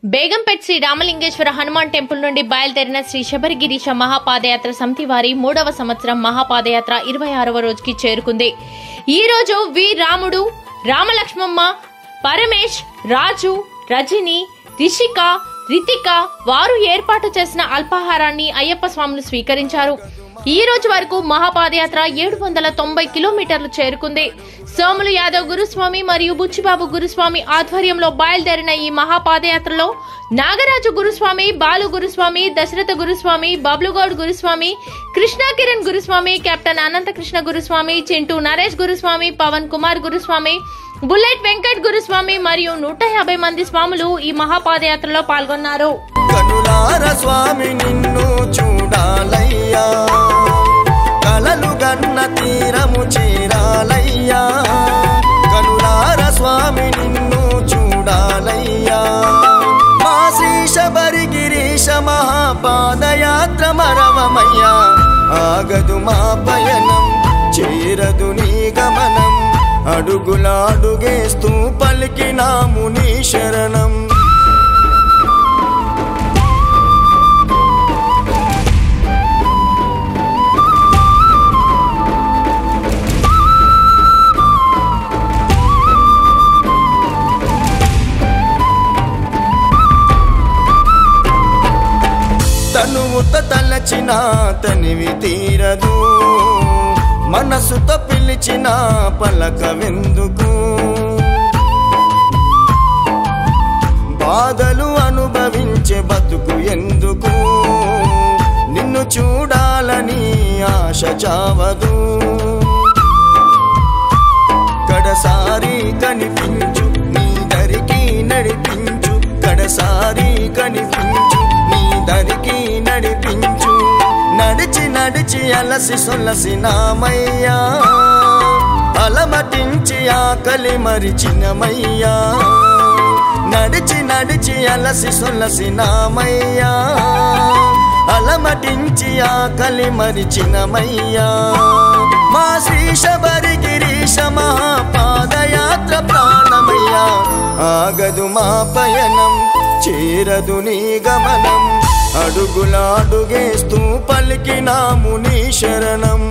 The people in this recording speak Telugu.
బేగంపేట్ శ్రీ రామలింగేశ్వర హనుమాన్ టెంపుల్ నుండి బయలుదేరిన శ్రీ శబరిగిరీశ మహాపాదయాత్ర సమితి వారి 3వ సంవత్సరం మహాపాదయాత్ర 26వ రోజుకి చేరుకుంది. ఈ రోజు వి రాముడు, రామలక్ష్మమ్మ, పరమేష్, రాజు, రజని, రిషిక, రితిక వారు ఏర్పాటు చేసిన అల్పాహారాన్ని అయ్యప్ప స్వాములు స్వీకరించారు. ఈ రోజు వరకు మహాపాదయాత్ర 790 కిలోమీటర్లు చేరుకుంది. సోములు యాదవ్ గురుస్వామి మరియు బుచ్చిబాబు గురుస్వామి ఆధ్వర్యంలో బయలుదేరిన ఈ మహాపాదయాత్రలో నాగరాజు గురుస్వామి, బాలు గురుస్వామి, దశరథ గురుస్వామి, బబ్లుగౌడ్ గురుస్వామి, కృష్ణ కిరణ్ గురుస్వామి, కెప్టెన్ అనంతకృష్ణ గురుస్వామి, చింటూ నరేష్ గురుస్వామి, పవన్ కుమార్ గురుస్వామి, బుల్లెట్ వెంకట్ గురుస్వామి మరియు 150 మంది స్వాములు ఈ మహాపాదయాత్రలో పాల్గొన్నారు. కలలు గన్న తీరము చేరాలయ్యా, కనులార స్వామి నిన్ను చూడాలయ్యా. మా శ్రీ శబరిగిరీశ మహాపాదయాత్ర మరవమయ్యా, ఆగదు మా పయనం, చేరదు నీ గమనం, అడుగులాడుగేస్తూ పలికినాము నీ శరణం. తనువుత తలచిన తనివి తీరదు, మనసుతో పిలిచిన పలకవెందుకు, బాధలు అనుభవించే బతుకు ఎందుకు, నిన్ను చూడాలని ఆశ చావదు. కడసారి కనిపించు, నీ దరికి నడిపించు, కడసారి కనిపించు, నీ దరికి నడిపించు. నడిచి నడిచి అలసి సొలసినామయ్యా, అలమటించి ఆకలి మరిచినమయ్యా. నడిచి నడిచి అలసి సొలసినామయ్యా, అలమటించి ఆకలి మరిచినమయ్యా. మా శ్రీ శబరిగిరీశ మహాపాదయాత్ర ప్రాణమయ్యా, ఆగదు మా పయనం, చేరదు నీ గమనం, అడుగులాడుగేస్తూ పలికినాము నీ శరణం.